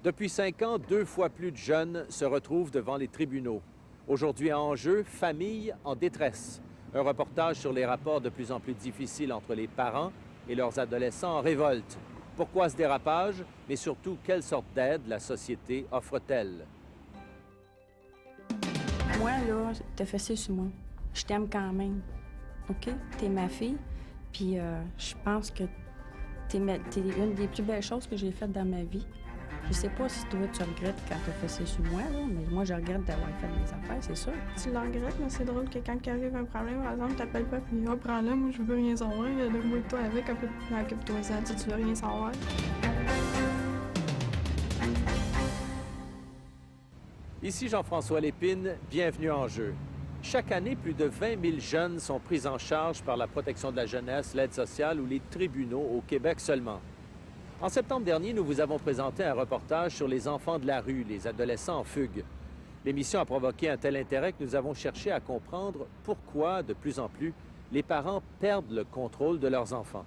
Depuis 5 ans, 2 fois plus de jeunes se retrouvent devant les tribunaux. Aujourd'hui à enjeu, famille en détresse. Un reportage sur les rapports de plus en plus difficiles entre les parents et leurs adolescents en révolte. Pourquoi ce dérapage? Mais surtout, quelle sorte d'aide la société offre-t-elle? Moi, là, t'as fessé sur moi. Je t'aime quand même. OK? T'es ma fille. Puis je pense que t'es une des plus belles choses que j'ai faites dans ma vie. Je sais pas si toi, tu regrettes quand t'as fessé sur moi, là, mais moi, je regrette d'avoir fait mes affaires, c'est sûr. Tu le regrettes, mais c'est drôle que quand il arrive un problème, par exemple, t'appelles pas, puis oh, prends-le, moi, je veux rien savoir. Débrouille-toi avec, occupe-toi ça, tu veux rien savoir. Ici Jean-François Lépine, bienvenue en jeu. Chaque année, plus de 20 000 jeunes sont pris en charge par la protection de la jeunesse, l'aide sociale ou les tribunaux au Québec seulement. En septembre dernier, nous vous avons présenté un reportage sur les enfants de la rue, les adolescents en fugue. L'émission a provoqué un tel intérêt que nous avons cherché à comprendre pourquoi, de plus en plus, les parents perdent le contrôle de leurs enfants.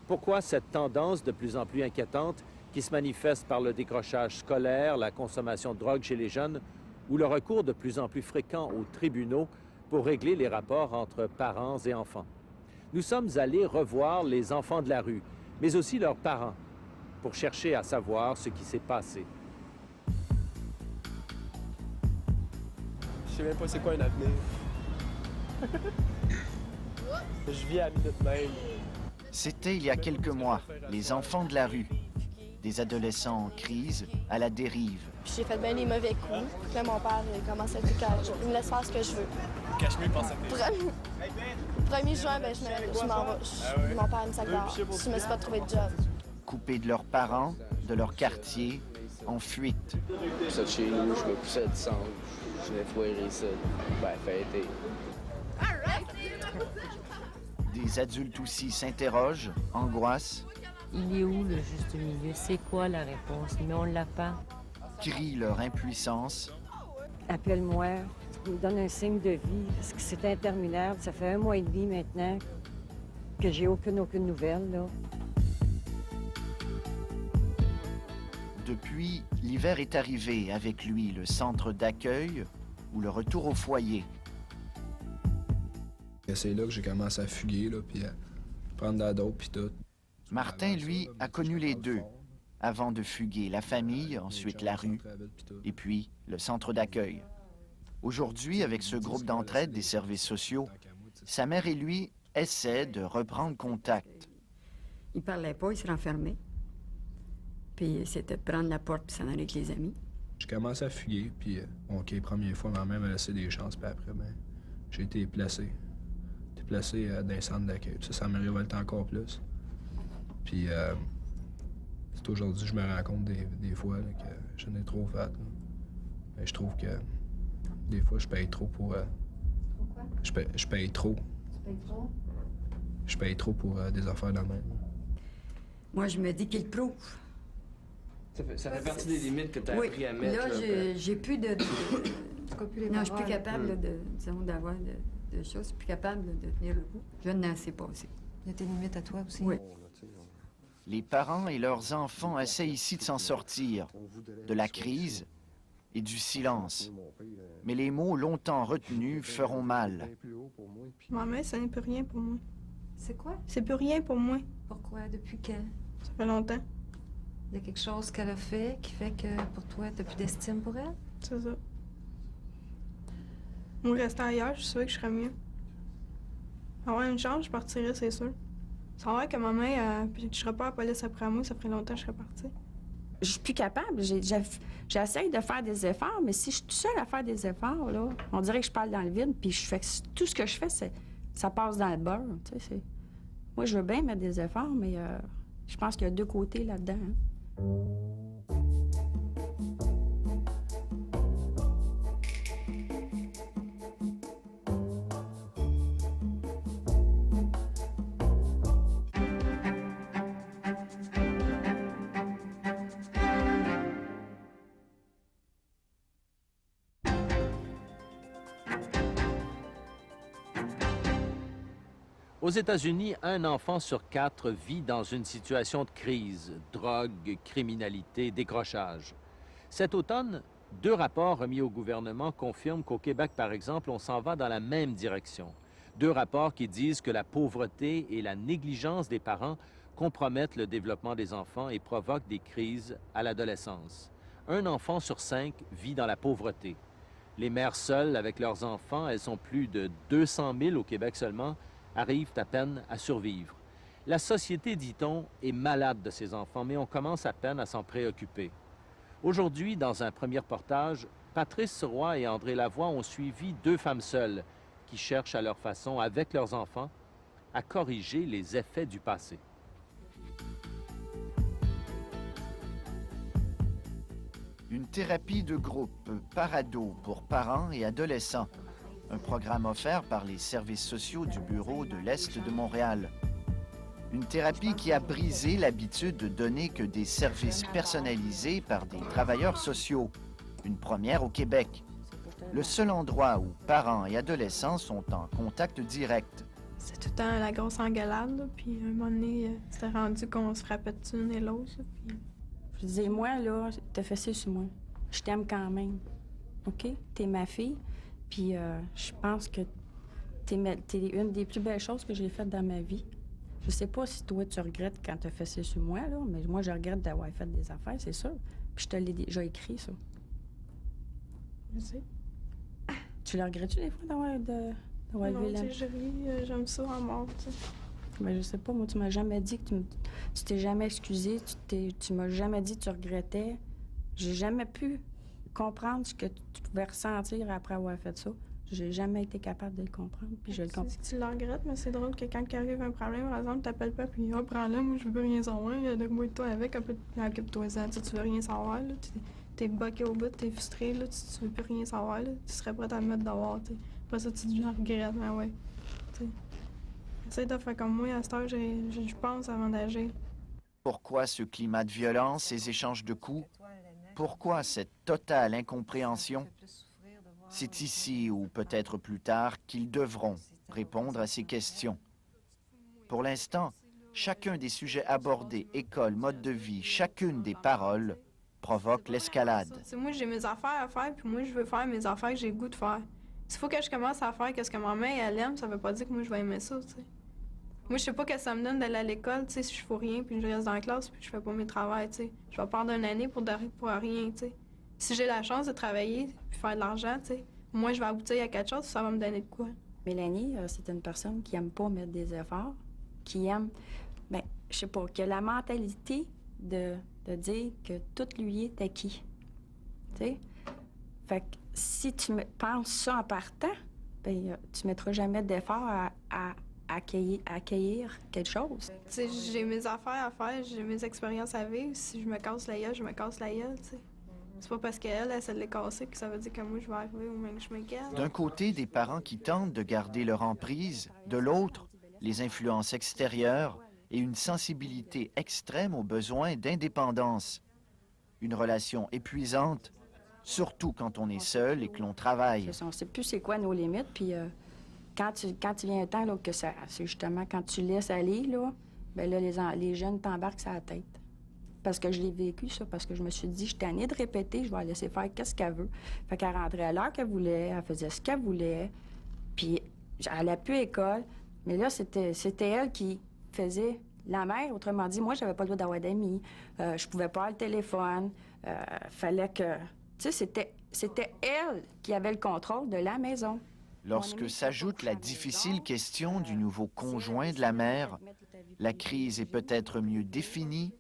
Pourquoi cette tendance de plus en plus inquiétante qui se manifeste par le décrochage scolaire, la consommation de drogue chez les jeunes ou le recours de plus en plus fréquent aux tribunaux pour régler les rapports entre parents et enfants. Nous sommes allés revoir les enfants de la rue, mais aussi leurs parents, pour chercher à savoir ce qui s'est passé. Je sais même pas c'est quoi un avenir. Je vis à minute même. C'était il y a quelques mois, les enfants de la rue. Des adolescents en crise, à la dérive. Puis j'ai fait bien des mauvais coups. Puis là, mon père, il commence à être cage. Il me laisse faire ce que je veux. Cache-moi, pense à tes... 1er juin, ben, je m'en vais. Mon père me sac dehors. Je me suis pas trouvé de job. Coupés de leurs parents, de leur quartier, en fuite. Je poussais de chez nous, je me poussais du sang. Je venais foirer ça. Ben, fêter. Des adultes aussi s'interrogent, angoissent, Il est où le juste milieu? C'est quoi la réponse? Mais on l'a pas. crient leur impuissance. Appelle-moi, me donne un signe de vie, parce que c'est interminable. Ça fait 1 mois et demi maintenant que j'ai aucune nouvelle, là. Depuis, l'hiver est arrivé, avec lui le centre d'accueil ou le retour au foyer. C'est là que j'ai commencé à fuguer, là, puis à prendre de la dope, puis tout. Martin, lui, a connu les deux, avant de fuguer la famille, ensuite la rue, et puis le centre d'accueil. Aujourd'hui, avec ce groupe d'entraide des services sociaux, sa mère et lui essaient de reprendre contact. Il parlait pas, il se renfermait. Puis c'était de prendre la porte puis s'en aller avec les amis. J'ai commencé à fuguer, puis OK, première fois, ma mère m'a laissé des chances, puis après, ben, j'ai été placé. J'ai été placé dans un centre d'accueil. Ça me révolte encore plus. Puis c'est aujourd'hui que je me rends compte des fois là, que je n'ai trop fait. Mais je trouve que des fois, je paye trop pour... Pourquoi? Je paye trop. Tu payes trop? Je paye trop pour des affaires de même. Moi, je me dis qu'il prouve. Ça fait partie des limites que tu as Oui. appris à mettre. Là, j'ai plus de... Non, je suis plus capable là, d'avoir de choses. Je suis plus capable là, de tenir le coup. Je n'ai assez passé. Il y a tes limites à toi aussi. Oui. Les parents et leurs enfants essaient ici de s'en sortir, de la crise et du silence. Mais les mots longtemps retenus feront mal. Maman, ça n'est plus rien pour moi. C'est quoi? C'est plus rien pour moi. Pourquoi? Depuis quand? Ça fait longtemps. Il y a quelque chose qu'elle a fait qui fait que pour toi, t'as plus d'estime pour elle? C'est ça. Moi, rester ailleurs, je suis sûre que je serais mieux. Avoir une chance, je partirais, c'est sûr. Savoir que maman, puis je serais pas à la police après moi, ça ferait longtemps que je serais partie. Je suis plus capable. J'essaye de faire des efforts, mais si je suis toute seule à faire des efforts, là, on dirait que je parle dans le vide, puis je fais tout ce que je fais, ça passe dans le beurre. Tu sais, moi, je veux bien mettre des efforts, mais je pense qu'il y a 2 côtés là-dedans. Hein. Aux États-Unis, 1 enfant sur 4 vit dans une situation de crise, drogue, criminalité, décrochage. Cet automne, 2 rapports remis au gouvernement confirment qu'au Québec, par exemple, on s'en va dans la même direction. 2 rapports qui disent que la pauvreté et la négligence des parents compromettent le développement des enfants et provoquent des crises à l'adolescence. 1 enfant sur 5 vit dans la pauvreté. Les mères seules avec leurs enfants, elles sont plus de 200 000 au Québec seulement, arrivent à peine à survivre. La société, dit-on, est malade de ces enfants, mais on commence à peine à s'en préoccuper. Aujourd'hui, dans un premier reportage, Patrice Roy et André Lavoie ont suivi 2 femmes seules qui cherchent à leur façon, avec leurs enfants, à corriger les effets du passé. Une thérapie de groupe par ado pour parents et adolescents. Un programme offert par les services sociaux du bureau de l'Est de Montréal. Une thérapie qui a brisé l'habitude de donner que des services personnalisés par des travailleurs sociaux. Une première au Québec. Le seul endroit où parents et adolescents sont en contact direct. C'est tout le temps la grosse engueulade, là, puis à un moment donné, c'était rendu qu'on se frappait dessus l'un et l'autre. Puis... Je disais, moi, là, t'as fessé sur moi. Je t'aime quand même. OK? T'es ma fille, puis je pense que t'es une des plus belles choses que j'ai faites dans ma vie. Je sais pas si toi, tu regrettes quand t'as fessé sur moi, là, mais moi, je regrette d'avoir fait des affaires, c'est sûr. Puis je te l'ai déjà écrit, ça. Je sais. Tu le regrettes-tu des fois d'avoir non, tu sais, je ris, j'aime ça en mort, tu sais. Mais je sais pas, moi, tu m'as jamais dit que tu t'es jamais excusé, tu m'as jamais dit que tu regrettais. J'ai jamais pu comprendre ce que tu pouvais ressentir après avoir fait ça. J'ai jamais été capable de le comprendre, puis je le comprends. Tu le regrettes, mais c'est drôle que quand il arrive un problème, par exemple, t'appelles pas, puis oh, prends-le, moi, je veux rien savoir, débrouille-toi avec, un peu, occupe-toi-en, tu veux rien savoir, là, t'es boqué au bout, t'es frustré, là, tu veux plus rien savoir, là, tu serais prêt à le mettre dehors, tu sais. Après ça, tu le regrettes, mais ouais, tu sais. Essaye de faire comme moi, à cette heure, je pense avant d'agir. Pourquoi ce climat de violence, ces échanges de coups? Pourquoi cette totale incompréhension? C'est ici ou peut-être plus tard qu'ils devront répondre à ces questions. Pour l'instant, chacun des sujets abordés, école, mode de vie, chacune des paroles provoque l'escalade. Moi, j'ai mes affaires à faire, puis moi, je veux faire mes affaires que j'ai le goût de faire. S'il faut que je commence à faire ce que ma mère, elle aime, ça veut pas dire que moi, je vais aimer ça, tu sais. Moi, je sais pas que ça me donne d'aller à l'école, tu sais, si je fais rien, puis je reste dans la classe, puis je fais pas mes travaux, tu sais. Je vais perdre une année pour rien, tu sais. Si j'ai la chance de travailler puis faire de l'argent, tu sais, moi, je vais aboutir à quelque chose, ça va me donner de quoi. Mélanie, c'est une personne qui aime pas mettre des efforts, qui aime, ben, je sais pas, qui a la mentalité de dire que tout lui est acquis, tu sais. Fait que si tu penses ça en partant, ben, tu mettras jamais d'effort à accueillir quelque chose. Tu sais, j'ai mes affaires à faire, j'ai mes expériences à vivre. Si je me casse la gueule, je me casse la gueule, tu sais. C'est pas parce qu'elle essaie de les casser que ça veut dire que moi, je vais arriver au même chemin qu'elle. D'un côté, des parents qui tentent de garder leur emprise, de l'autre, les influences extérieures et une sensibilité extrême aux besoins d'indépendance. Une relation épuisante, surtout quand on est seul et que l'on travaille. On ne sait plus c'est quoi nos limites, puis quand il vient un temps là, que ça, c'est justement quand tu laisses aller, là, bien là, les jeunes t'embarquent sur la tête. Parce que je l'ai vécu, ça, parce que je me suis dit, je suis tannée de répéter, je vais la laisser faire qu'est-ce qu'elle veut. Fait qu'elle rentrait à l'heure qu'elle voulait, elle faisait ce qu'elle voulait, puis elle n'allait plus à l'école. Mais là, c'était elle qui faisait la mère. Autrement dit, moi, j'avais pas le droit d'avoir d'amis, je pouvais pas avoir le téléphone, fallait que... Tu sais, c'était elle qui avait le contrôle de la maison. Lorsque s'ajoute la difficile question du nouveau conjoint de la mère, la crise est peut-être mieux définie,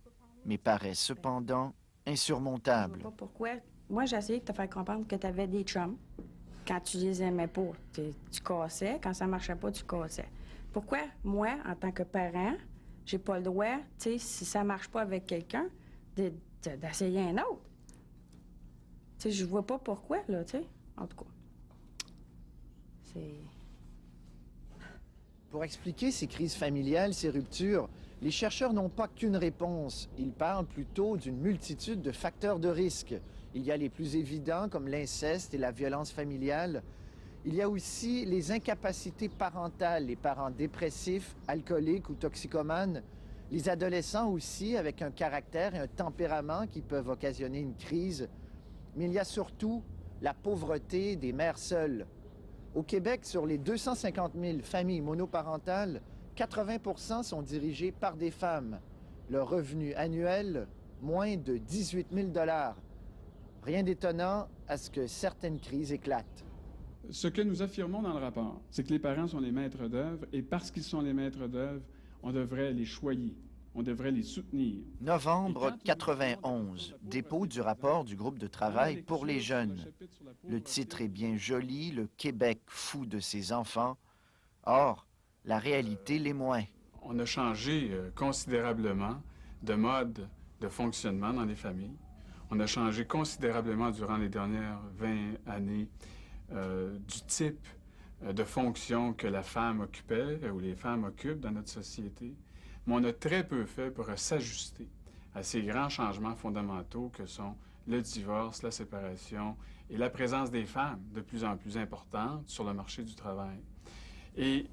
mais paraît cependant insurmontable. Je sais pas pourquoi. Moi, j'ai essayé de te faire comprendre que tu avais des chums. Quand tu les aimais pas, tu cassais. Quand ça marchait pas, tu cassais. Pourquoi, moi, en tant que parent, j'ai pas le droit, tu sais, si ça marche pas avec quelqu'un, d'essayer un autre? Tu sais, je vois pas pourquoi, là, tu sais. En tout cas, c'est... Pour expliquer ces crises familiales, ces ruptures, les chercheurs n'ont pas qu'une réponse. Ils parlent plutôt d'une multitude de facteurs de risque. Il y a les plus évidents, comme l'inceste et la violence familiale. Il y a aussi les incapacités parentales, les parents dépressifs, alcooliques ou toxicomanes. Les adolescents aussi, avec un caractère et un tempérament qui peuvent occasionner une crise. Mais il y a surtout la pauvreté des mères seules. Au Québec, sur les 250 000 familles monoparentales, 80 sont dirigées par des femmes. Leur revenu annuel, moins de 18 000 $. Rien d'étonnant à ce que certaines crises éclatent. Ce que nous affirmons dans le rapport, c'est que les parents sont les maîtres d'œuvre et parce qu'ils sont les maîtres d'œuvre, on devrait les choyer, on devrait les soutenir. Novembre 91, dépôt du rapport du groupe de travail pour les jeunes. Le titre est bien joli, le Québec fou de ses enfants. Or, la réalité l'est moins. On a changé considérablement de mode de fonctionnement dans les familles. On a changé considérablement durant les dernières 20 années du type de fonction que la femme occupait ou les femmes occupent dans notre société. Mais on a très peu fait pour s'ajuster à ces grands changements fondamentaux que sont le divorce, la séparation et la présence des femmes de plus en plus importante sur le marché du travail. Et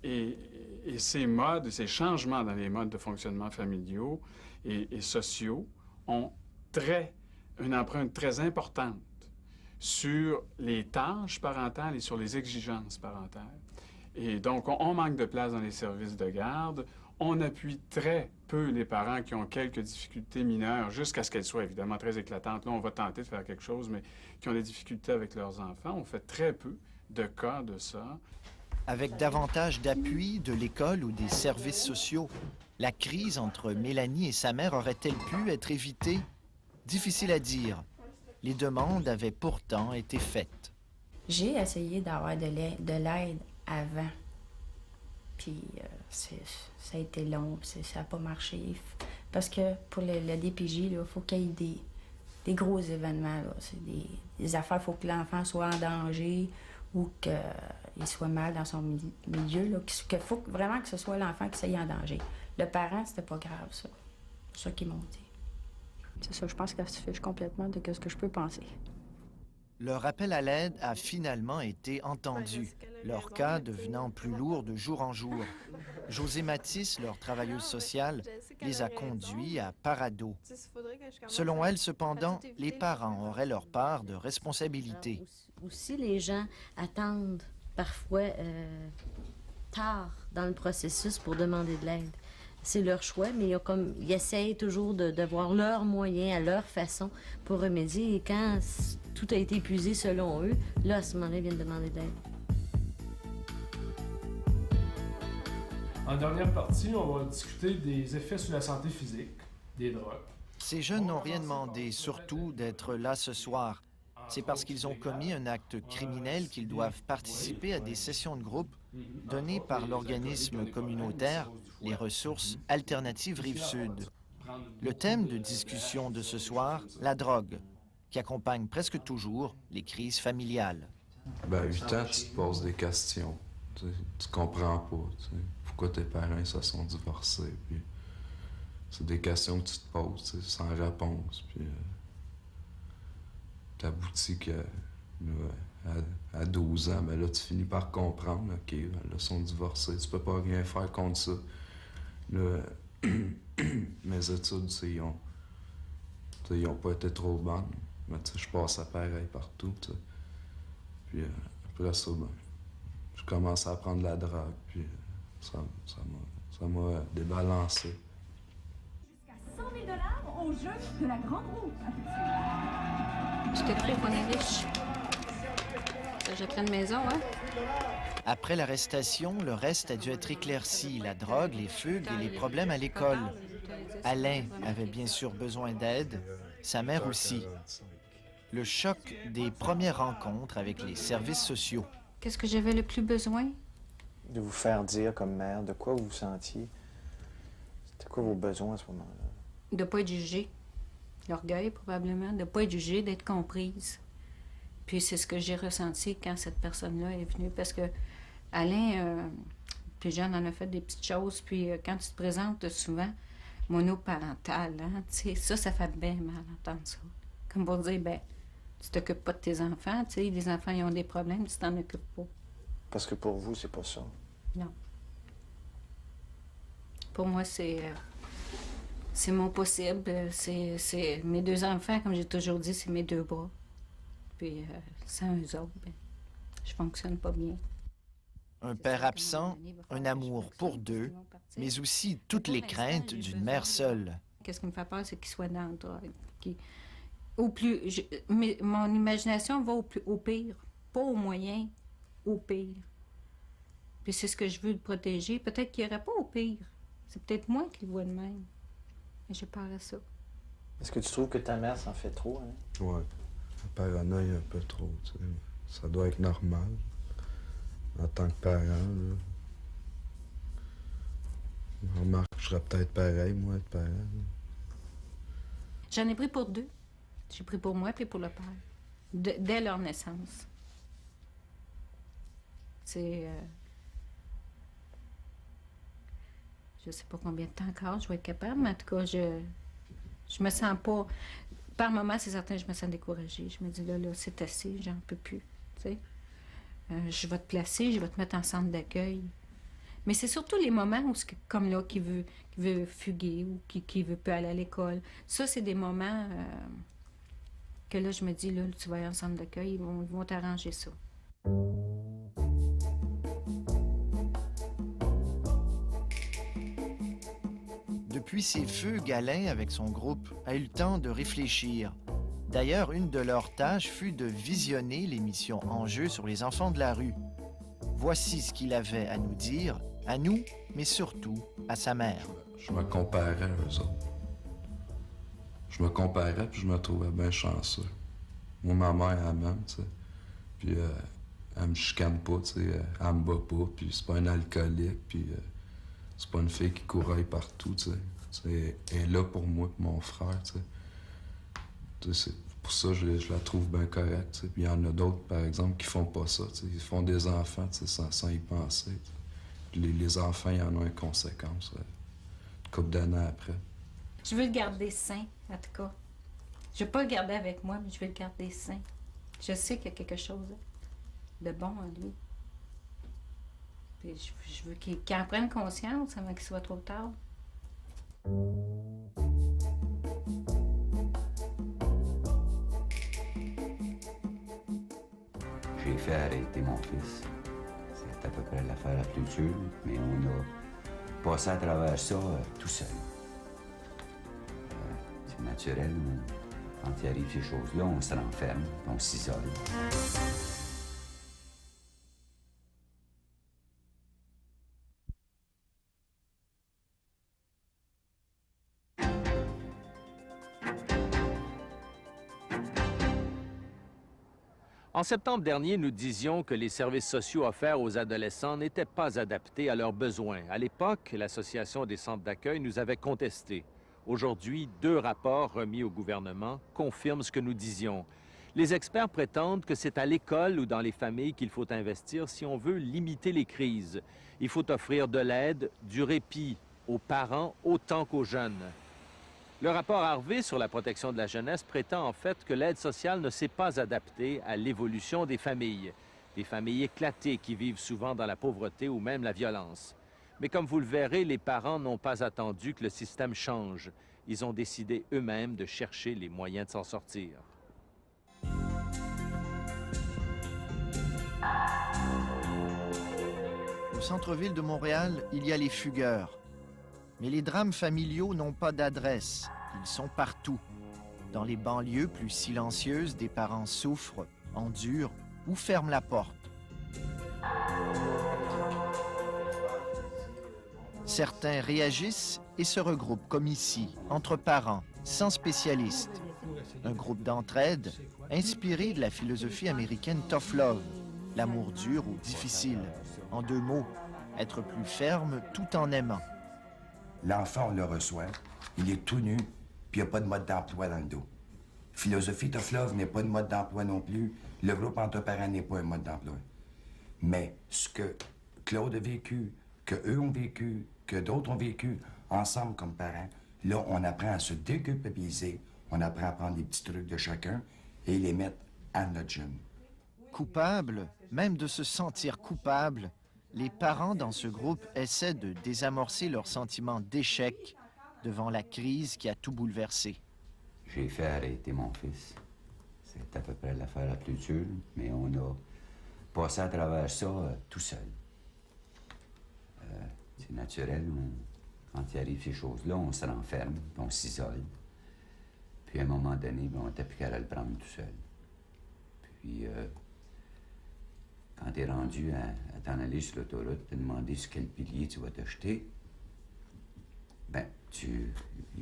ces modes, ces changements dans les modes de fonctionnement familiaux et sociaux ont une empreinte très importante sur les tâches parentales et sur les exigences parentales. Et donc, on manque de place dans les services de garde. On appuie très peu les parents qui ont quelques difficultés mineures, jusqu'à ce qu'elles soient évidemment très éclatantes. Là, on va tenter de faire quelque chose, mais qui ont des difficultés avec leurs enfants. On fait très peu de cas de ça. Avec davantage d'appui de l'école ou des services sociaux, la crise entre Mélanie et sa mère aurait-elle pu être évitée? Difficile à dire. Les demandes avaient pourtant été faites. J'ai essayé d'avoir de l'aide avant. Puis ça a été long, ça n'a pas marché. Parce que pour le DPJ, il faut qu'il y ait des gros événements. C'est des affaires, il faut que l'enfant soit en danger ou qu'il soit mal dans son milieu. Il faut vraiment que ce soit l'enfant qui soit en danger. Le parent, c'était pas grave, ça. C'est ça qu'ils m'ont dit. C'est ça, je pense qu'elle se fiche complètement de ce que je peux penser. Leur appel à l'aide a finalement été entendu, leur cas devenant plus lourd de jour en jour. José Matisse, leur travailleuse sociale, les a conduits à Parado. Selon elle, cependant, les parents auraient leur part de responsabilité. Aussi, les gens attendent parfois tard dans le processus pour demander de l'aide. C'est leur choix, mais ils essayent toujours de voir leurs moyens à leur façon pour remédier. Et quand tout a été épuisé selon eux, là, à ce moment-là, ils viennent demander de l'aide. En dernière partie, on va discuter des effets sur la santé physique, des drogues. Ces jeunes n'ont rien demandé, surtout d'être là ce soir. C'est parce qu'ils ont commis un acte criminel qu'ils doivent participer à des sessions de groupe données par l'organisme communautaire Les Ressources Alternatives Rive-Sud. Le thème de discussion de ce soir, la drogue, qui accompagne presque toujours les crises familiales. Ben, 8 ans, tu te poses des questions. Tu comprends pas. Pourquoi tes parents se sont divorcés. Puis c'est des questions que tu te poses sans réponse. Puis t'aboutis que à 12 ans, ben là, tu finis par comprendre, OK, ben là, ils sont divorcés, tu peux pas rien faire contre ça. Là, mes études, ils ont pas été trop bonnes, mais je passais pareil partout, t'sais. Puis après ça, ben, je commence à prendre la drogue, puis ça m'a débalancé. Jusqu'à 100 000 $ au jeu de la grande roue. Tu te trouves qu'on est riche. J'ai plein de maisons, hein? Après l'arrestation, le reste a dû être éclairci. La drogue, les fugues et les problèmes à l'école. Alain avait bien sûr besoin d'aide, sa mère aussi. Le choc des premières rencontres avec les services sociaux. Qu'est-ce que j'avais le plus besoin? De vous faire dire comme mère de quoi vous vous sentiez. C'était quoi vos besoins à ce moment-là? De ne pas être jugée. L'orgueil, probablement. De ne pas être jugée, d'être comprise. Puis c'est ce que j'ai ressenti quand cette personne-là est venue. Parce que Alain, puis Jeanne en a fait des petites choses. Puis quand tu te présentes souvent, monoparental, hein, tu sais, ça fait bien mal d'entendre ça. Comme pour dire, ben, tu t'occupes pas de tes enfants, tu sais, les enfants, ils ont des problèmes, tu t'en occupes pas. Parce que pour vous, c'est pas ça. Non. Pour moi, c'est mon possible. C'est mes deux enfants, comme j'ai toujours dit, c'est mes deux bras. Puis sans eux autres, ben, je fonctionne pas bien. Un père absent, un amour pour deux, mais aussi toutes les craintes d'une mère seule. Qu'est-ce qui me fait peur, c'est qu'il soit dans le drogue. Mais mon imagination va au pire, pas au moyen, au pire. Puis c'est ce que je veux le protéger. Peut-être qu'il n'y aurait pas au pire. C'est peut-être moi qui le vois de même. Mais j'ai peur à ça. Est-ce que tu trouves que ta mère s'en fait trop, hein? Ouais. La paranoïa un peu trop, tu sais. Ça doit être normal. En tant que parent, là. Je remarque que je serais peut-être pareil, moi, être parent. J'en ai pris pour deux. J'ai pris pour moi puis pour le père. Dès leur naissance. C'est... Je sais pas combien de temps encore je vais être capable, mais en tout cas, je me sens pas... Par moments, c'est certain, je me sens découragée. Je me dis, là, c'est assez, j'en peux plus, tu sais. Je vais te placer, je vais te mettre en centre d'accueil. Mais c'est surtout les moments où, comme là, qui veut fuguer ou qui veut plus aller à l'école. Ça, c'est des moments que là, je me dis, là, tu vas aller en centre d'accueil, ils vont t'arranger ça. Depuis ses fugues, Alain, avec son groupe, a eu le temps de réfléchir. D'ailleurs, une de leurs tâches fut de visionner l'émission Enjeux sur les enfants de la rue. Voici ce qu'il avait à nous dire, à nous, mais surtout à sa mère. Je me comparais à eux autres. Je me comparais puis je me trouvais bien chanceux. Moi, ma mère, elle m'aime, tu sais. Puis elle me chicane pas, tu sais. Elle me bat pas, puis c'est pas un alcoolique, puis c'est pas une fille qui couraille partout, tu sais. Elle est là pour moi, pour mon frère, tu sais. C'est pour ça que je la trouve bien correcte, tu sais. Puis il y en a d'autres, par exemple, qui font pas ça, tu sais. Ils font des enfants, tu sais, sans y penser, tu sais. Les enfants, il y en a une conséquence, une couple d'années après. Je veux le garder sain, en tout cas. Je veux pas le garder avec moi, mais je veux le garder sain. Je sais qu'il y a quelque chose de bon en lui. Puis je veux qu'il en prenne conscience avant qu'il soit trop tard. J'ai fait arrêter mon fils. C'est à peu près l'affaire la plus dure, mais on a passé à travers ça tout seul. C'est naturel, quand il arrive ces choses-là, on se renferme, on s'isole. En septembre dernier, nous disions que les services sociaux offerts aux adolescents n'étaient pas adaptés à leurs besoins. À l'époque, l'Association des centres d'accueil nous avait contesté. Aujourd'hui, 2 rapports remis au gouvernement confirment ce que nous disions. Les experts prétendent que c'est à l'école ou dans les familles qu'il faut investir si on veut limiter les crises. Il faut offrir de l'aide, du répit aux parents autant qu'aux jeunes. Le rapport Harvey sur la protection de la jeunesse prétend en fait que l'aide sociale ne s'est pas adaptée à l'évolution des familles éclatées qui vivent souvent dans la pauvreté ou même la violence. Mais comme vous le verrez, les parents n'ont pas attendu que le système change. Ils ont décidé eux-mêmes de chercher les moyens de s'en sortir. Au centre-ville de Montréal, il y a les fugueurs. Mais les drames familiaux n'ont pas d'adresse. Ils sont partout. Dans les banlieues plus silencieuses, des parents souffrent, endurent ou ferment la porte. Certains réagissent et se regroupent comme ici, entre parents, sans spécialistes. Un groupe d'entraide inspiré de la philosophie américaine Tough Love, l'amour dur ou difficile. En 2 mots, être plus ferme tout en aimant. L'enfant, on le reçoit, il est tout nu, puis il n'y a pas de mode d'emploi dans le dos. Philosophie Tough Love n'est pas de mode d'emploi non plus. Le groupe entre parents n'est pas un mode d'emploi. Mais ce que Claude a vécu, que eux ont vécu, que d'autres ont vécu, ensemble comme parents, là, on apprend à se déculpabiliser, on apprend à prendre des petits trucs de chacun et les mettre à notre jeune. Coupable, même de se sentir coupable, les parents dans ce groupe essaient de désamorcer leur sentiment d'échec devant la crise qui a tout bouleversé. J'ai fait arrêter mon fils. C'est à peu près l'affaire la plus dure, mais on a passé à travers ça tout seul. C'est naturel, quand il arrive ces choses-là, on se renferme, puis on s'isole. Puis à un moment donné, ben, on n'était plus qu'à le prendre tout seul. Puis quand tu es rendu à t'en aller sur l'autoroute, te demander sur quel pilier tu vas te jeter, ben,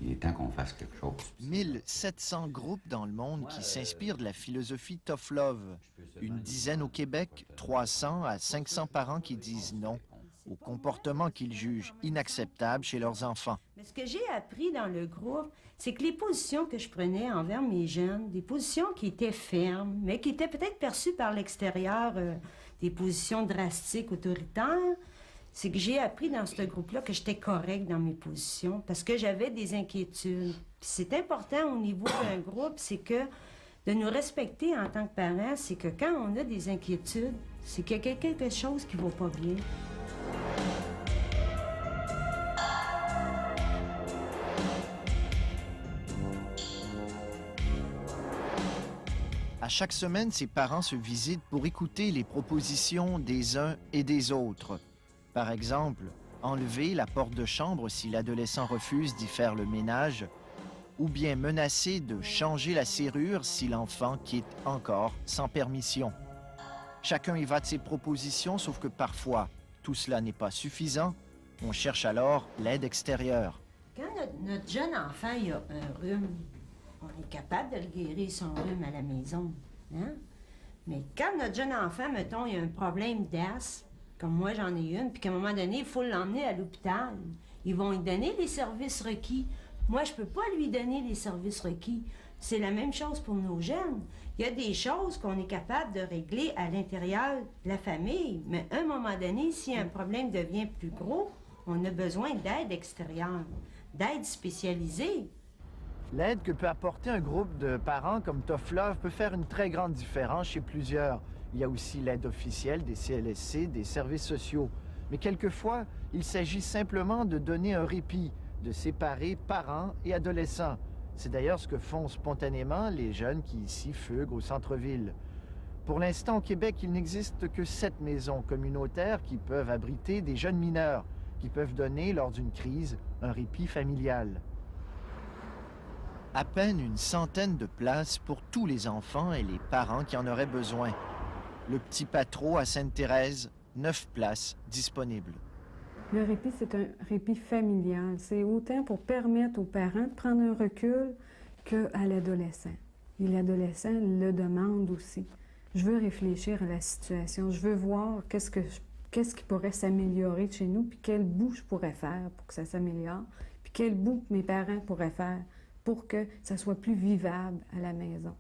il est temps qu'on fasse quelque chose. 1700 groupes dans le monde qui s'inspirent de la philosophie Tough Love. Une dizaine au Québec, 300 à 500 parents qui disent non au comportement qu'ils jugent inacceptable chez leurs enfants. Mais ce que j'ai appris dans le groupe, c'est que les positions que je prenais envers mes jeunes, des positions qui étaient fermes, mais qui étaient peut-être perçues par l'extérieur, des positions drastiques, autoritaires, c'est que j'ai appris dans ce groupe-là que j'étais correcte dans mes positions parce que j'avais des inquiétudes. Puis c'est important au niveau d'un groupe, c'est que de nous respecter en tant que parents, c'est que quand on a des inquiétudes, c'est qu'il y a quelque chose qui ne va pas bien. À chaque semaine, ses parents se visitent pour écouter les propositions des uns et des autres. Par exemple, enlever la porte de chambre si l'adolescent refuse d'y faire le ménage, ou bien menacer de changer la serrure si l'enfant quitte encore sans permission. Chacun y va de ses propositions, sauf que parfois, tout cela n'est pas suffisant. On cherche alors l'aide extérieure. Quand notre jeune enfant il a un rhume, on est capable de le guérir son rhume à la maison, hein? Mais quand notre jeune enfant, mettons, il a un problème d'asthme, comme moi j'en ai une, puis qu'à un moment donné, il faut l'emmener à l'hôpital, ils vont lui donner les services requis. Moi, je peux pas lui donner les services requis. C'est la même chose pour nos jeunes. Il y a des choses qu'on est capable de régler à l'intérieur de la famille, mais à un moment donné, si un problème devient plus gros, on a besoin d'aide extérieure, d'aide spécialisée. L'aide que peut apporter un groupe de parents comme Tough Love peut faire une très grande différence chez plusieurs. Il y a aussi l'aide officielle des CLSC, des services sociaux. Mais quelquefois, il s'agit simplement de donner un répit, de séparer parents et adolescents. C'est d'ailleurs ce que font spontanément les jeunes qui ici fuguent au centre-ville. Pour l'instant, au Québec, il n'existe que 7 maisons communautaires qui peuvent abriter des jeunes mineurs, qui peuvent donner, lors d'une crise, un répit familial. À peine une centaine de places pour tous les enfants et les parents qui en auraient besoin. Le Petit Patro à Sainte-Thérèse, 9 places disponibles. Le répit, c'est un répit familial. C'est autant pour permettre aux parents de prendre un recul qu'à l'adolescent. Et l'adolescent le demande aussi. Je veux réfléchir à la situation. Je veux voir qu'est-ce qui pourrait s'améliorer de chez nous, puis quel bout je pourrais faire pour que ça s'améliore, puis quel bout mes parents pourraient faire pour que ça soit plus vivable à la maison.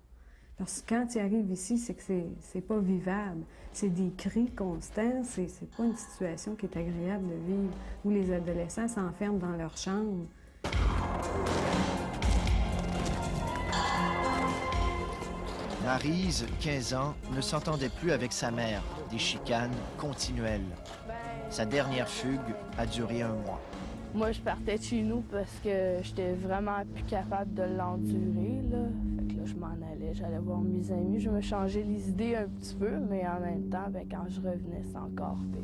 Parce que quand ils arrivent ici, c'est que c'est pas vivable. C'est des cris constants, c'est pas une situation qui est agréable de vivre, où les adolescents s'enferment dans leur chambre. Maryse, 15 ans, ne s'entendait plus avec sa mère. Des chicanes continuelles. Sa dernière fugue a duré 1 mois. Moi, je partais de chez nous parce que j'étais vraiment plus capable de l'endurer, là. Fait que là, je m'en allais, j'allais voir mes amis. Je me changeais les idées un petit peu, mais en même temps, ben, quand je revenais, c'est encore pire.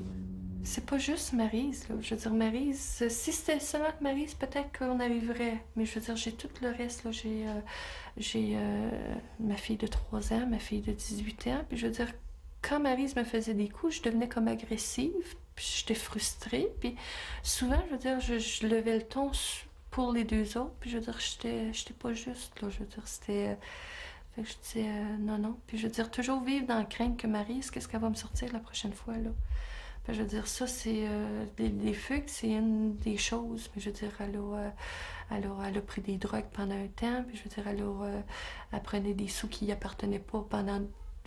C'est pas juste Maryse, là. Je veux dire, Maryse, si c'était seulement que Maryse, peut-être qu'on arriverait. Mais je veux dire, j'ai tout le reste, là. J'ai ma fille de 3 ans, ma fille de 18 ans. Puis je veux dire, quand Maryse me faisait des coups, je devenais comme agressive. Puis j'étais frustrée. Puis souvent, je veux dire, je levais le ton pour les 2 autres. Puis je veux dire, j'étais pas juste, là. Je veux dire, c'était... Fait que je disais non. Puis je veux dire, toujours vivre dans la crainte que Maryse, qu'est-ce qu'elle va me sortir la prochaine fois, là. Puis je veux dire, ça, c'est... les fugues, c'est une des choses. Mais je veux dire, elle a pris des drogues pendant un temps. Puis je veux dire, elle prenait des sous qui n'y appartenaient pas pendant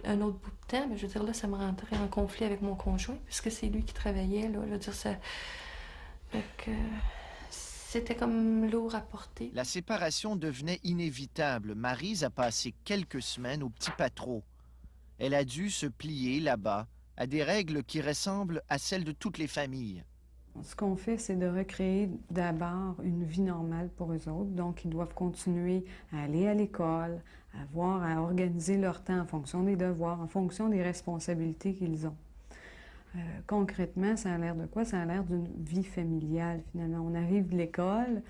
un autre bout de temps, mais je veux dire, là, ça me rentrait en conflit avec mon conjoint, puisque c'est lui qui travaillait, là. Je veux dire, ça... Fait que... C'était comme lourd à porter. La séparation devenait inévitable. Maryse a passé quelques semaines au Petit Patro. Elle a dû se plier là-bas à des règles qui ressemblent à celles de toutes les familles. Ce qu'on fait, c'est de recréer d'abord une vie normale pour eux autres. Donc, ils doivent continuer à aller à l'école, à organiser leur temps en fonction des devoirs, en fonction des responsabilités qu'ils ont. Concrètement, ça a l'air de quoi? Ça a l'air d'une vie familiale, finalement. On arrive de l'école,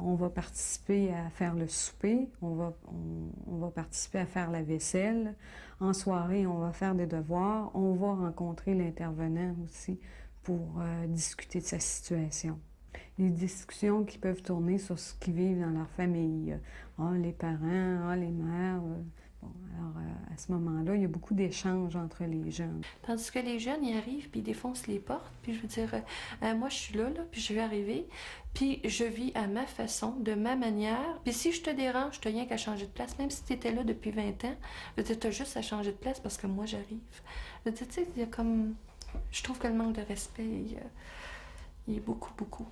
on va participer à faire le souper, on va participer à faire la vaisselle. En soirée, on va faire des devoirs. On va rencontrer l'intervenant aussi pour discuter de sa situation. Les discussions qui peuvent tourner sur ce qu'ils vivent dans leur famille. Les parents, les mères. Bon, alors, à ce moment-là, il y a beaucoup d'échanges entre les jeunes. Tandis que les jeunes, ils arrivent, puis ils défoncent les portes, puis je veux dire, moi, je suis là, puis je vais arriver, puis je vis à ma façon, de ma manière, puis si je te dérange, tu n'as rien qu'à changer de place, même si tu étais là depuis 20 ans, je veux dire, tu as juste à changer de place parce que moi, j'arrive. Je veux dire, tu sais, il y a comme... Je trouve que le manque de respect, il est beaucoup, beaucoup.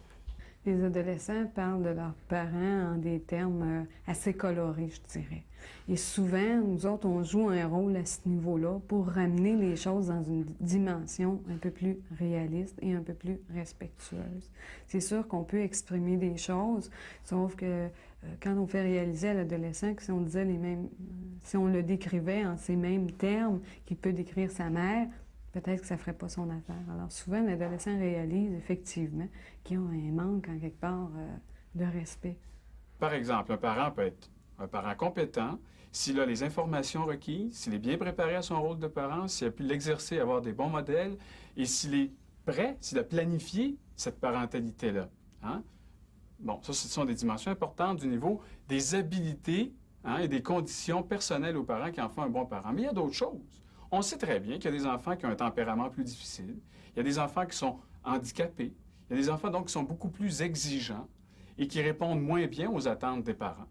Les adolescents parlent de leurs parents en des termes assez colorés, je dirais. Et souvent, nous autres, on joue un rôle à ce niveau-là pour ramener les choses dans une dimension un peu plus réaliste et un peu plus respectueuse. C'est sûr qu'on peut exprimer des choses, sauf que quand on fait réaliser à l'adolescent que si on disait si on le décrivait en ces mêmes termes qu'il peut décrire sa mère, peut-être que ça ne ferait pas son affaire. Alors souvent, l'adolescent réalise effectivement qu'il y a un manque, en quelque part, de respect. Par exemple, un parent peut être un parent compétent s'il a les informations requises, s'il est bien préparé à son rôle de parent, s'il a pu l'exercer, avoir des bons modèles, et s'il est prêt, s'il a planifié cette parentalité-là. Hein? Bon, ça, ce sont des dimensions importantes du niveau des habilités et des conditions personnelles aux parents qui en font un bon parent. Mais il y a d'autres choses. On sait très bien qu'il y a des enfants qui ont un tempérament plus difficile. Il y a des enfants qui sont handicapés. Il y a des enfants, donc, qui sont beaucoup plus exigeants et qui répondent moins bien aux attentes des parents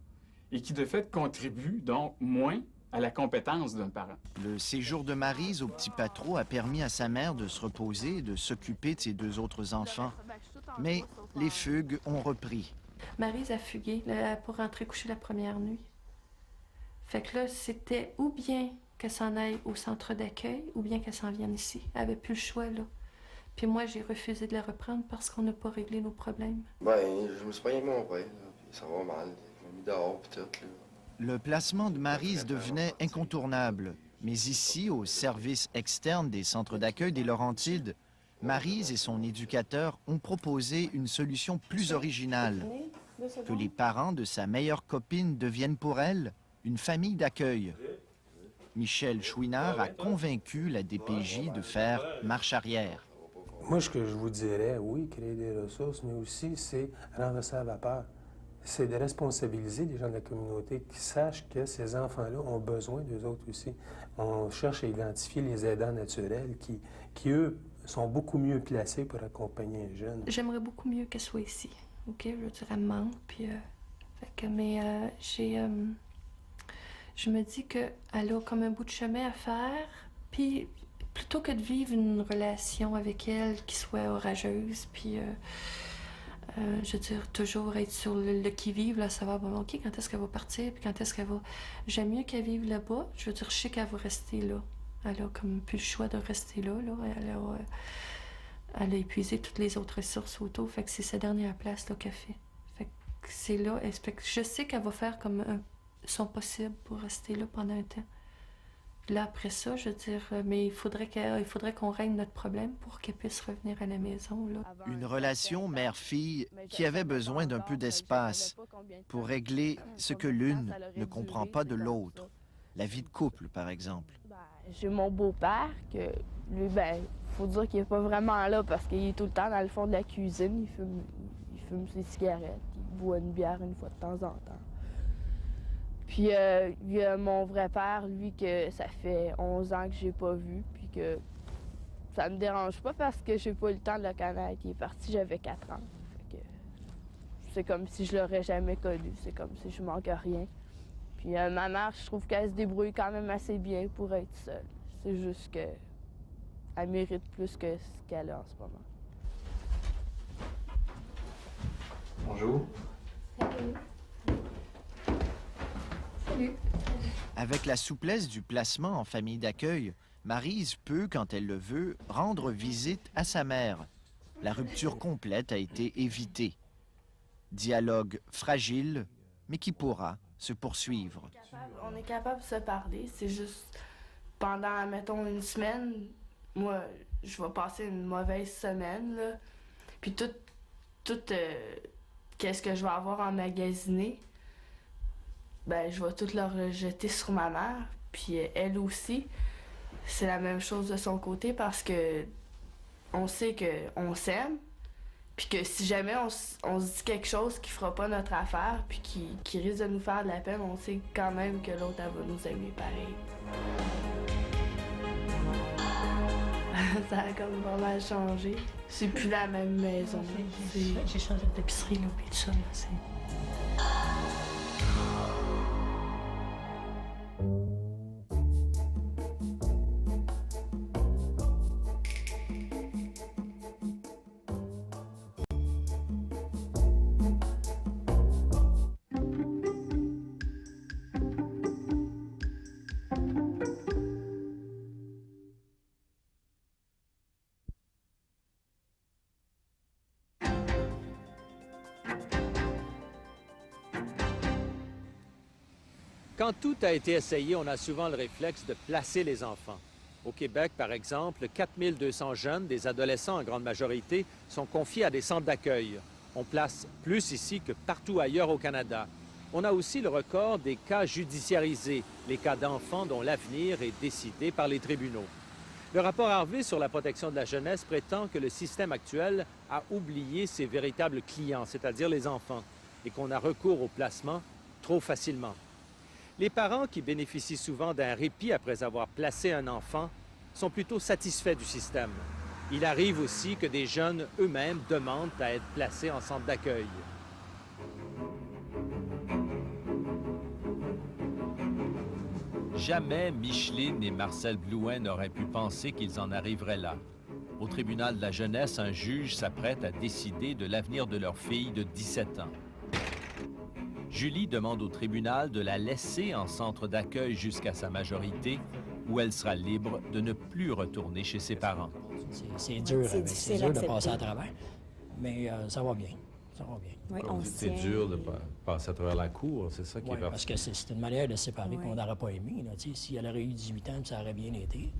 et qui, de fait, contribuent, donc, moins à la compétence d'un parent. Le séjour de Maryse au Petit Patro a permis à sa mère de se reposer et de s'occuper de ses deux autres enfants. Mais les fugues ont repris. Maryse a fugué pour rentrer coucher la première nuit. Fait que là, c'était ou bien qu'elle s'en aille au centre d'accueil ou bien qu'elle s'en vienne ici. Elle n'avait plus le choix, là. Puis moi, j'ai refusé de la reprendre parce qu'on n'a pas réglé nos problèmes. Ben, je me suis pogné avec mon père, là, puis ça va mal. Il m'a mis dehors, puis tout, là. Le placement de Maryse devenait incontournable. Mais ici, au service externe des centres d'accueil des Laurentides, Maryse et son éducateur ont proposé une solution plus originale. Que les parents de sa meilleure copine deviennent pour elle une famille d'accueil. Michel Chouinard a convaincu la DPJ de faire marche arrière. Moi, ce que je vous dirais, oui, créer des ressources, mais aussi, c'est renverser la vapeur. C'est de responsabiliser les gens de la communauté qui sachent que ces enfants-là ont besoin d'eux autres aussi. On cherche à identifier les aidants naturels qui eux, sont beaucoup mieux placés pour accompagner un jeune. J'aimerais beaucoup mieux qu'elle soit ici, OK? Je veux dire, elle me manque, puis... je me dis qu'elle a comme un bout de chemin à faire, puis plutôt que de vivre une relation avec elle qui soit orageuse, puis... je veux dire, toujours être sur le qui-vive, là, savoir, bon, OK, quand est-ce qu'elle va partir, puis quand est-ce qu'elle va... J'aime mieux qu'elle vive là-bas. Je veux dire, je sais qu'elle va rester là. Elle a comme plus le choix de rester là, là. Elle a épuisé toutes les autres ressources autour, fait que c'est sa dernière place, là, qu'elle fait. Fait que c'est là, je sais qu'elle va faire comme son possible pour rester là pendant un temps. Là, après ça, je veux dire, mais il faudrait qu'on règle notre problème pour qu'elle puisse revenir à la maison, là. Une relation mère-fille qui avait besoin d'un peu d'espace pour régler ce que l'une ne comprend pas de l'autre. La vie de couple, par exemple. J'ai mon beau-père, que lui, faut dire qu'il n'est pas vraiment là parce qu'il est tout le temps dans le fond de la cuisine. Il fume ses cigarettes, il boit une bière une fois de temps en temps. Puis il y a mon vrai père, lui, que ça fait 11 ans que j'ai pas vu, puis que ça me dérange pas parce que j'ai pas eu le temps de le connaître. Il est parti, j'avais 4 ans. Fait que c'est comme si je l'aurais jamais connu, c'est comme si je manque rien. Puis ma mère, je trouve qu'elle se débrouille quand même assez bien pour être seule. C'est juste que elle mérite plus que ce qu'elle a en ce moment. Bonjour. Avec la souplesse du placement en famille d'accueil, Maryse peut, quand elle le veut, rendre visite à sa mère. La rupture complète a été évitée. Dialogue fragile, mais qui pourra se poursuivre. On est capable de se parler, c'est juste pendant, mettons, une semaine, moi, je vais passer une mauvaise semaine, là. Puis tout qu'est-ce que je vais avoir emmagasiné, ben je vais tout le rejeter sur ma mère. Puis elle aussi, c'est la même chose de son côté parce que on sait qu'on s'aime, puis que si jamais on se dit quelque chose qui fera pas notre affaire, puis qui risque de nous faire de la peine, on sait quand même que l'autre, elle va nous aimer pareil. Ça a comme pas mal changé. C'est plus la même maison. J'ai changé d'épicerie, là, puis tout ça, là, c'est... Quand tout a été essayé, on a souvent le réflexe de placer les enfants. Au Québec, par exemple, 4200 jeunes, des adolescents en grande majorité, sont confiés à des centres d'accueil. On place plus ici que partout ailleurs au Canada. On a aussi le record des cas judiciarisés, les cas d'enfants dont l'avenir est décidé par les tribunaux. Le rapport Harvey sur la protection de la jeunesse prétend que le système actuel a oublié ses véritables clients, c'est-à-dire les enfants, et qu'on a recours au placement trop facilement. Les parents qui bénéficient souvent d'un répit après avoir placé un enfant sont plutôt satisfaits du système. Il arrive aussi que des jeunes eux-mêmes demandent à être placés en centre d'accueil. Jamais Micheline et Marcel Blouin n'auraient pu penser qu'ils en arriveraient là. Au tribunal de la jeunesse, un juge s'apprête à décider de l'avenir de leur fille de 17 ans. Julie demande au tribunal de la laisser en centre d'accueil jusqu'à sa majorité, où elle sera libre de ne plus retourner chez ses parents. C'est dur, c'est dur de passer à travers, mais ça va bien. Ça va bien. Oui, c'est dur de passer à travers la cour, c'est ça qui est parce que c'est une manière de se séparer qu'on n'aurait pas aimé. Si elle aurait eu 18 ans, ça aurait bien été.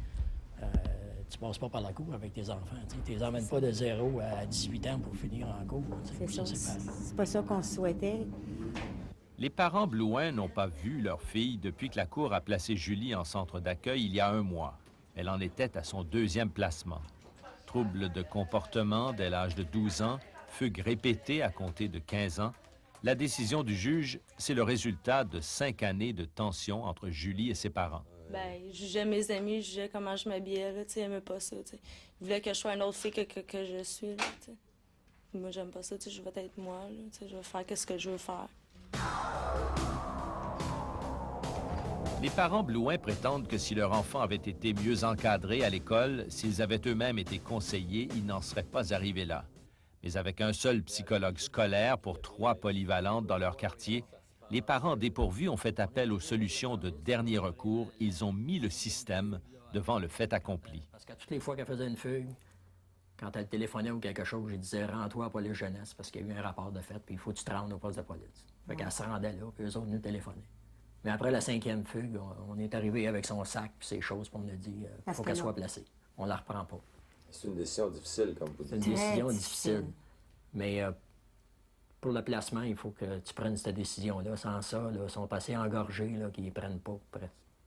Tu passes pas par la cour avec tes enfants. Tu les emmènes pas de 0 à 18 ans pour finir en cour. C'est ça, c'est pas ça qu'on souhaitait. Les parents Blouin n'ont pas vu leur fille depuis que la Cour a placé Julie en centre d'accueil il y a un mois. Elle en était à son 2e placement. Troubles de comportement dès l'âge de 12 ans, fugues répétées à compter de 15 ans. La décision du juge, c'est le résultat de 5 années de tension entre Julie et ses parents. Ben, je jugeais mes amis, je jugeais comment je m'habillais, là, tu sais, ils aimaient pas ça, tu sais. Ils voulaient que je sois une autre fille que je suis, là, tu sais. Moi, j'aime pas ça, tu sais, je vais être moi, là, tu sais, je vais faire ce que je veux faire. Les parents Blouin prétendent que si leur enfant avait été mieux encadré à l'école, s'ils avaient eux-mêmes été conseillés, ils n'en seraient pas arrivés là. Mais avec un seul psychologue scolaire pour 3 polyvalentes dans leur quartier, les parents dépourvus ont fait appel aux solutions de dernier recours. Ils ont mis le système devant le fait accompli. Parce que toutes les fois qu'elle faisait une fugue, quand elle téléphonait ou quelque chose, je disais « Rends-toi à police jeunesse parce qu'il y a eu un rapport de fait, puis il faut que tu te rendes au poste de police. » Fait qu'elle se rendait là, puis eux autres nous téléphonaient. Mais après la 5e fugue, on est arrivé avec son sac puis ses choses, puis on a dit « faut qu'elle soit placée. On la reprend pas. » C'est une décision difficile, comme vous dites. C'est une décision difficile. Mais pour le placement, il faut que tu prennes cette décision-là. Sans ça, là, ils sont assez engorgés là, qu'ils ne prennent pas.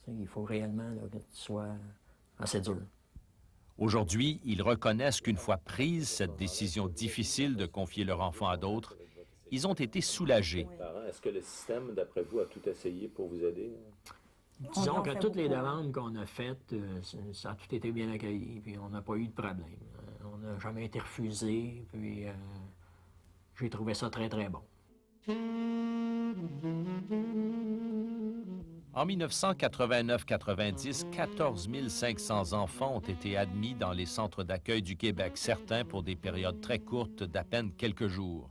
Il faut réellement là, que tu sois assez dur. Aujourd'hui, ils reconnaissent qu'une fois prise cette décision difficile de confier leur enfant à d'autres, ils ont été soulagés. Est-ce que le système, d'après vous, a tout essayé pour vous aider? Disons que toutes les demandes qu'on a faites, ça a tout été bien accueilli, puis on n'a pas eu de problème. On n'a jamais été refusé, puis j'ai trouvé ça très, très bon. En 1989-90, 14 500 enfants ont été admis dans les centres d'accueil du Québec, certains pour des périodes très courtes d'à peine quelques jours.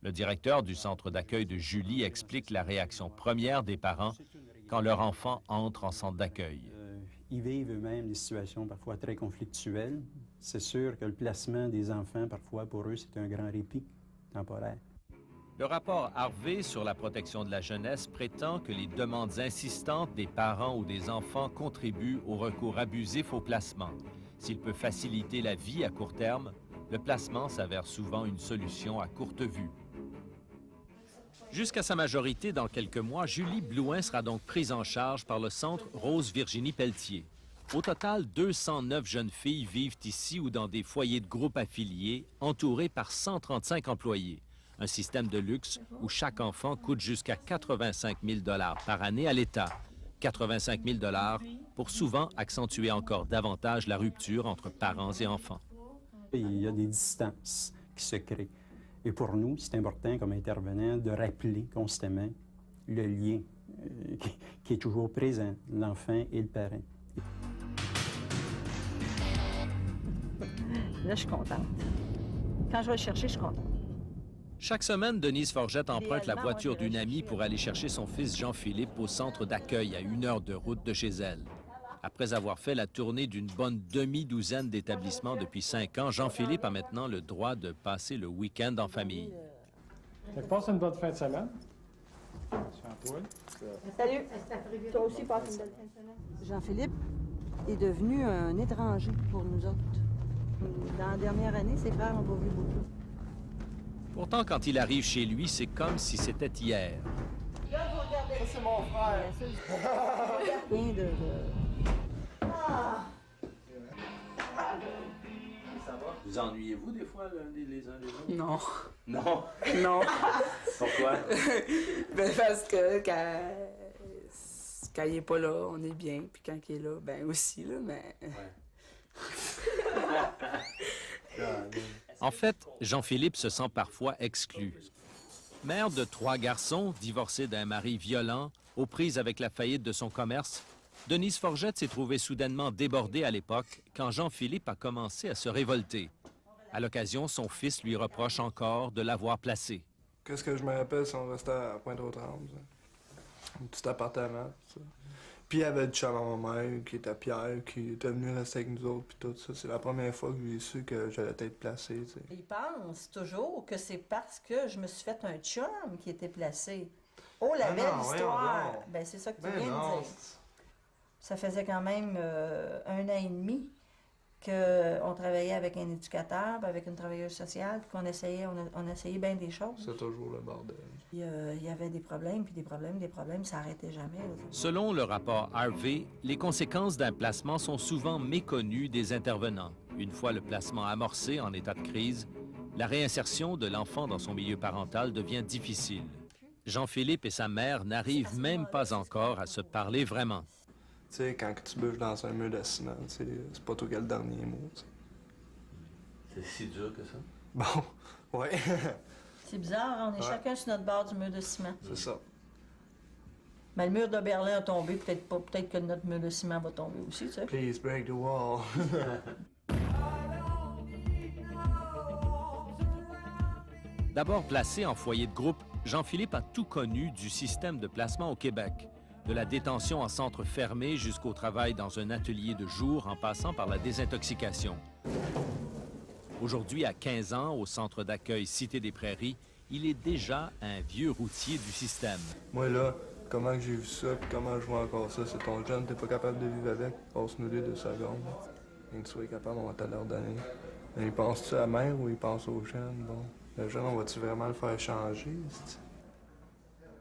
Le directeur du centre d'accueil de Julie explique la réaction première des parents quand leur enfant entre en centre d'accueil. Ils vivent eux-mêmes des situations parfois très conflictuelles. C'est sûr que le placement des enfants, parfois, pour eux, c'est un grand répit temporaire. Le rapport Harvey sur la protection de la jeunesse prétend que les demandes insistantes des parents ou des enfants contribuent au recours abusif au placement. S'il peut faciliter la vie à court terme, le placement s'avère souvent une solution à courte vue. Jusqu'à sa majorité, dans quelques mois, Julie Blouin sera donc prise en charge par le Centre Rose-Virginie-Pelletier. Au total, 209 jeunes filles vivent ici ou dans des foyers de groupe affiliés, entourés par 135 employés. Un système de luxe où chaque enfant coûte jusqu'à 85 000 $ par année à l'État. 85 000 $ pour souvent accentuer encore davantage la rupture entre parents et enfants. Il y a des distances qui se créent. Et pour nous, c'est important comme intervenant de rappeler constamment le lien qui est toujours présent, l'enfant et le parent. Là, je suis contente. Quand je vais le chercher, je suis contente. Chaque semaine, Denise Forgette emprunte la voiture d'une amie pour aller chercher son fils Jean-Philippe au centre d'accueil à 1 heure de route de chez elle. Après avoir fait la tournée d'une bonne demi-douzaine d'établissements depuis 5 ans, Jean-Philippe a maintenant le droit de passer le week-end en famille. Passe une bonne fin de semaine. Salut. Toi aussi, passe une belle fin de semaine. Jean-Philippe est devenu un étranger pour nous autres. Dans la dernière année, ses frères n'ont pas vu beaucoup. Pourtant, quand il arrive chez lui, c'est comme si c'était hier. Là, vous regardez. Ça, c'est mon frère. Rien de... Ah. Vous ennuyez-vous des fois les uns les autres? Non. Non? Non. Pourquoi? Ben parce que quand il n'est pas là, on est bien. Puis quand il est là, ben aussi, là, mais... En fait, Jean-Philippe se sent parfois exclu. Mère de 3 garçons, divorcée d'un mari violent, aux prises avec la faillite de son commerce, Denise Forgette s'est trouvée soudainement débordée à l'époque quand Jean-Philippe a commencé à se révolter. À l'occasion, son fils lui reproche encore de l'avoir placé. Qu'est-ce que je me rappelle si on restait à Pointe-aux-Trembles? Un petit appartement, ça. Puis il y avait du chum à ma mère, qui était Pierre, qui était venu rester avec nous autres, puis tout ça. C'est la première fois que j'ai su que j'allais être placé, tu sais. Il pense toujours que c'est parce que je me suis fait un chum qui était placé. Oh, la belle histoire! Ben, c'est ça que tu viens de dire. Ça faisait quand même 1 an et demi qu'on travaillait avec un éducateur, avec une travailleuse sociale, puis qu'on essayait, on essayait bien des choses. C'est toujours le bordel. Il y avait des problèmes, puis des problèmes, ça n'arrêtait jamais. Là. Selon le rapport Harvey, les conséquences d'un placement sont souvent méconnues des intervenants. Une fois le placement amorcé en état de crise, la réinsertion de l'enfant dans son milieu parental devient difficile. Jean-Philippe et sa mère n'arrivent même pas encore à se parler vraiment. Tu sais, quand tu bûches dans un mur de ciment, c'est pas toi qui as le dernier mot. T'sais. C'est si dur que ça? Bon, ouais. C'est bizarre, on est chacun sur notre bord du mur de ciment. C'est ça. Mais le mur de Berlin a tombé, peut-être pas, peut-être que notre mur de ciment va tomber aussi, tu sais. Please break the wall. D'abord placé en foyer de groupe, Jean-Philippe a tout connu du système de placement au Québec. De la détention en centre fermé jusqu'au travail dans un atelier de jour en passant par la désintoxication. Aujourd'hui, à 15 ans, au centre d'accueil Cité des Prairies, il est déjà un vieux routier du système. Moi, là, comment j'ai vu ça, puis comment je vois encore ça, c'est ton jeune, t'es pas capable de vivre avec, passe-nous les 2 secondes. Et que tu sois capable, on va te leur donner. Mais il pense-tu à la mère ou il pense au jeune? Bon, le jeune, on va-tu vraiment le faire changer?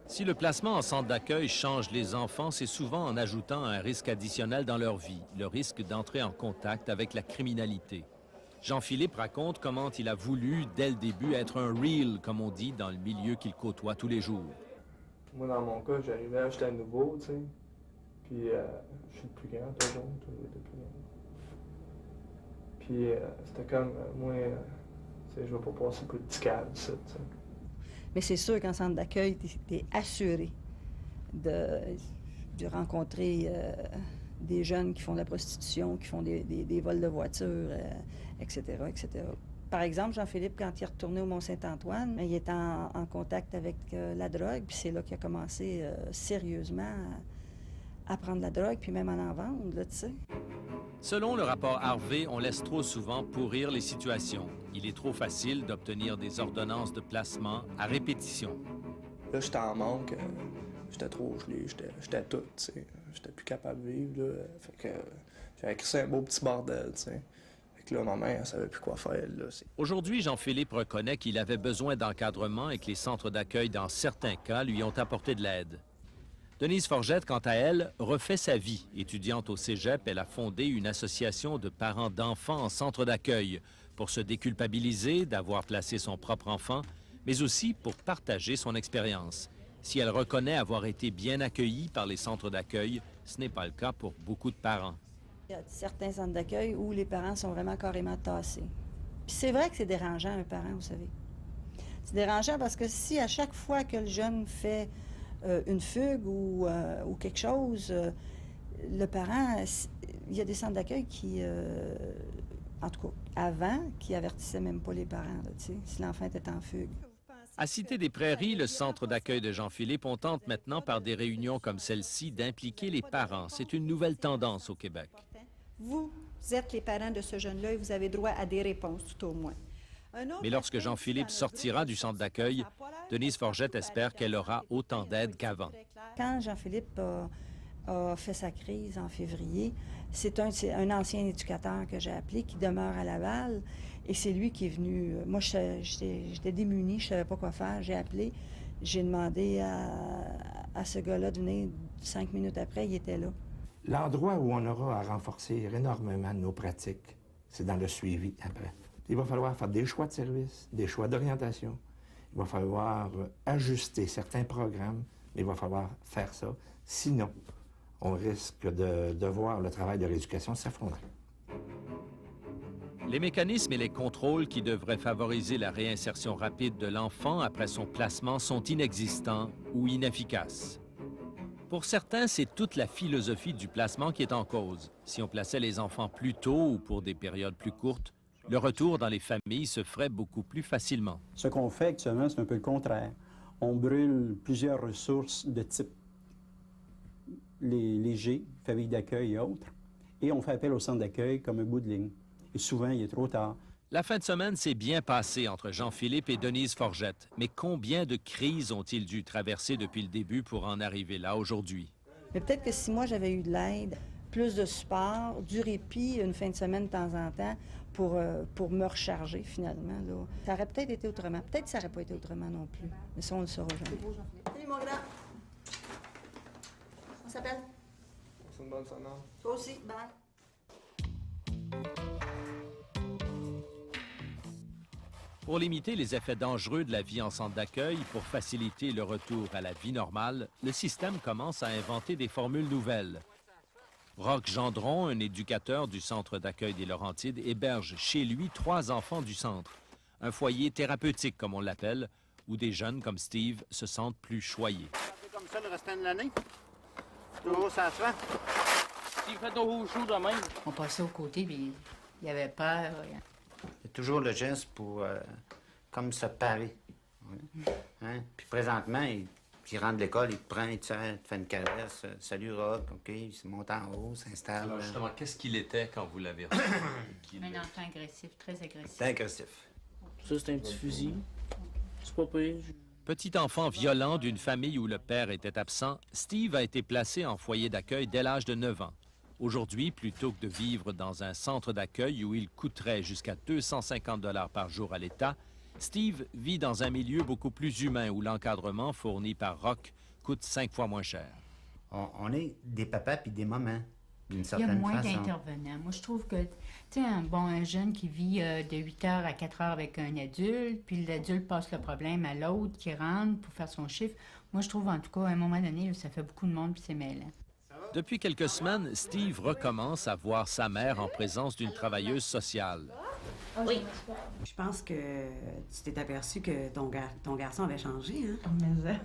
Si le placement en centre d'accueil change les enfants, c'est souvent en ajoutant un risque additionnel dans leur vie, le risque d'entrer en contact avec la criminalité. Jean-Philippe raconte comment il a voulu, dès le début, être un real, comme on dit, dans le milieu qu'il côtoie tous les jours. Moi, dans mon cas, j'arrivais à acheter un nouveau, tu sais. Puis, je suis le plus grand, toujours le plus grand. Puis, c'était comme, moi, tu sais, je vais pas passer pour le petit câble, ça, tu sais. Mais c'est sûr qu'en centre d'accueil, tu es assuré de rencontrer des jeunes qui font de la prostitution, qui font des vols de voitures, etc., etc. Par exemple, Jean-Philippe, quand il est retourné au Mont-Saint-Antoine, il était en contact avec la drogue, puis c'est là qu'il a commencé sérieusement à prendre la drogue, puis même à en vendre, là, tu sais. Selon le rapport Harvey, on laisse trop souvent pourrir les situations. Il est trop facile d'obtenir des ordonnances de placement à répétition. Là, j'étais en manque, j'étais trop gelé, j'étais tout, tu sais. J'étais plus capable de vivre, là. Fait que j'avais créé un beau petit bordel, tu sais. Fait que là, ma mère, elle savait plus quoi faire, là. Aujourd'hui, Jean-Philippe reconnaît qu'il avait besoin d'encadrement et que les centres d'accueil, dans certains cas, lui ont apporté de l'aide. Denise Forgette, quant à elle, refait sa vie. Étudiante au cégep, elle a fondé une association de parents d'enfants en centre d'accueil pour se déculpabiliser d'avoir placé son propre enfant, mais aussi pour partager son expérience. Si elle reconnaît avoir été bien accueillie par les centres d'accueil, ce n'est pas le cas pour beaucoup de parents. Il y a certains centres d'accueil où les parents sont vraiment carrément tassés. Puis c'est vrai que c'est dérangeant, un parent, vous savez. C'est dérangeant parce que si à chaque fois que le jeune fait une fugue ou quelque chose, le parent, il y a des centres d'accueil qui, en tout cas avant, qui avertissaient même pas les parents, là, si l'enfant était en fugue. À Cité des Prairies, le centre d'accueil de Jean-Philippe, on tente maintenant par des réunions comme celle-ci d'impliquer les parents. C'est une nouvelle tendance au Québec. Vous êtes les parents de ce jeune-là et vous avez droit à des réponses, tout au moins. Mais lorsque Jean-Philippe sortira du centre d'accueil, Denise Forgette espère qu'elle aura autant d'aide qu'avant. Quand Jean-Philippe a fait sa crise en février, c'est un ancien éducateur que j'ai appelé qui demeure à Laval et c'est lui qui est venu. Moi, j'étais démunie, je ne savais pas quoi faire. J'ai appelé, j'ai demandé à ce gars-là de venir 5 minutes après, il était là. L'endroit où on aura à renforcer énormément nos pratiques, c'est dans le suivi après. Il va falloir faire des choix de service, des choix d'orientation. Il va falloir ajuster certains programmes, mais il va falloir faire ça. Sinon, on risque de voir le travail de rééducation s'effondrer. Les mécanismes et les contrôles qui devraient favoriser la réinsertion rapide de l'enfant après son placement sont inexistants ou inefficaces. Pour certains, c'est toute la philosophie du placement qui est en cause. Si on plaçait les enfants plus tôt ou pour des périodes plus courtes, le retour dans les familles se ferait beaucoup plus facilement. Ce qu'on fait actuellement, c'est un peu le contraire. On brûle plusieurs ressources de type les G, familles d'accueil et autres, et on fait appel au centre d'accueil comme un bout de ligne. Et souvent, il est trop tard. La fin de semaine s'est bien passée entre Jean-Philippe et Denise Forgette. Mais combien de crises ont-ils dû traverser depuis le début pour en arriver là aujourd'hui? Mais peut-être que si moi, j'avais eu de l'aide, plus de support, du répit une fin de semaine de temps en temps pour me recharger, finalement, là, ça aurait peut-être été autrement. Peut-être que ça n'aurait pas été autrement non plus. Mais ça, on le saura jamais. Salut, mon grand. On s'appelle? C'est une bonne semaine. Toi aussi, bye. Pour limiter les effets dangereux de la vie en centre d'accueil, pour faciliter le retour à la vie normale, le système commence à inventer des formules nouvelles. Roch Gendron, un éducateur du centre d'accueil des Laurentides, héberge chez lui 3 enfants du centre. Un foyer thérapeutique, comme on l'appelle, où des jeunes comme Steve se sentent plus choyés. C'est comme ça le restant de l'année. Toujours ça se fait. Il fait toujours chaud de même. On passait aux côtés, puis il y avait peur. Il y a toujours le geste pour comme se parer. Hein? Puis présentement, il rentre de l'école, il te prend, il te fait une caresse. Salut Roch, OK, il se monte en haut, s'installe. Alors justement, qu'est-ce qu'il était quand vous l'avez reçu? Un enfant agressif, très agressif. C'est agressif. Ça, c'est un petit fusil. C'est pas pire. Petit enfant violent d'une famille où le père était absent, Steve a été placé en foyer d'accueil dès l'âge de 9 ans. Aujourd'hui, plutôt que de vivre dans un centre d'accueil où il coûterait jusqu'à 250 $ par jour à l'État, Steve vit dans un milieu beaucoup plus humain où l'encadrement fourni par Roch coûte 5 fois moins cher. On est des papas puis des mamans, d'une Il y a certaine moins façon. d'intervenants. Moi, je trouve que, tu sais, un jeune qui vit de 8 heures à 4 heures avec un adulte, puis l'adulte passe le problème à l'autre qui rentre pour faire son chiffre. Moi, je trouve, en tout cas, à un moment donné, là, ça fait beaucoup de monde puis c'est mêlant. Depuis quelques semaines, Steve recommence à voir sa mère en présence d'une travailleuse sociale. Oui. Je pense que tu t'es aperçu que ton garçon avait changé, hein?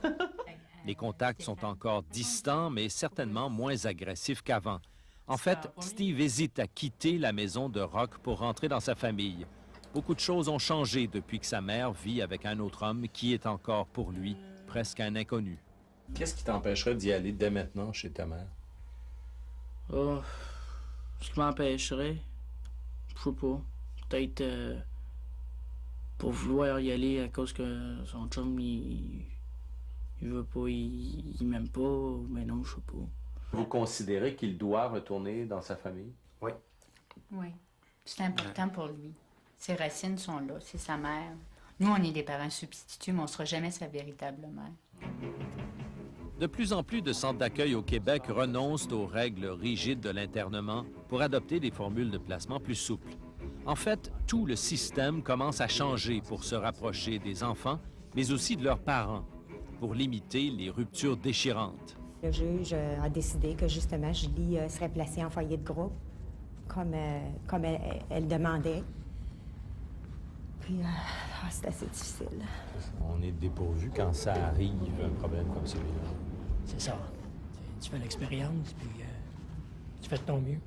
Les contacts sont encore distants, mais certainement moins agressifs qu'avant. En fait, Steve hésite à quitter la maison de Roch pour rentrer dans sa famille. Beaucoup de choses ont changé depuis que sa mère vit avec un autre homme qui est encore pour lui presque un inconnu. Qu'est-ce qui t'empêcherait d'y aller dès maintenant chez ta mère? Oh, Ce qui m'empêcherait, je sais pas, peut-être pour vouloir y aller à cause que son chum, il veut pas, il m'aime pas, mais non, je sais pas. Vous considérez qu'il doit retourner dans sa famille? Oui. Oui. C'est important pour lui. Ses racines sont là, c'est sa mère. Nous, on est des parents substituts, mais on ne sera jamais sa véritable mère. De plus en plus de centres d'accueil au Québec renoncent aux règles rigides de l'internement pour adopter des formules de placement plus souples. En fait, tout le système commence à changer pour se rapprocher des enfants, mais aussi de leurs parents, pour limiter les ruptures déchirantes. Le juge a décidé que, justement, Julie serait placée en foyer de groupe, comme elle demandait. Puis, c'est assez difficile. On est dépourvu quand ça arrive, un problème comme celui-là. C'est ça. Tu fais l'expérience, puis tu fais de ton mieux.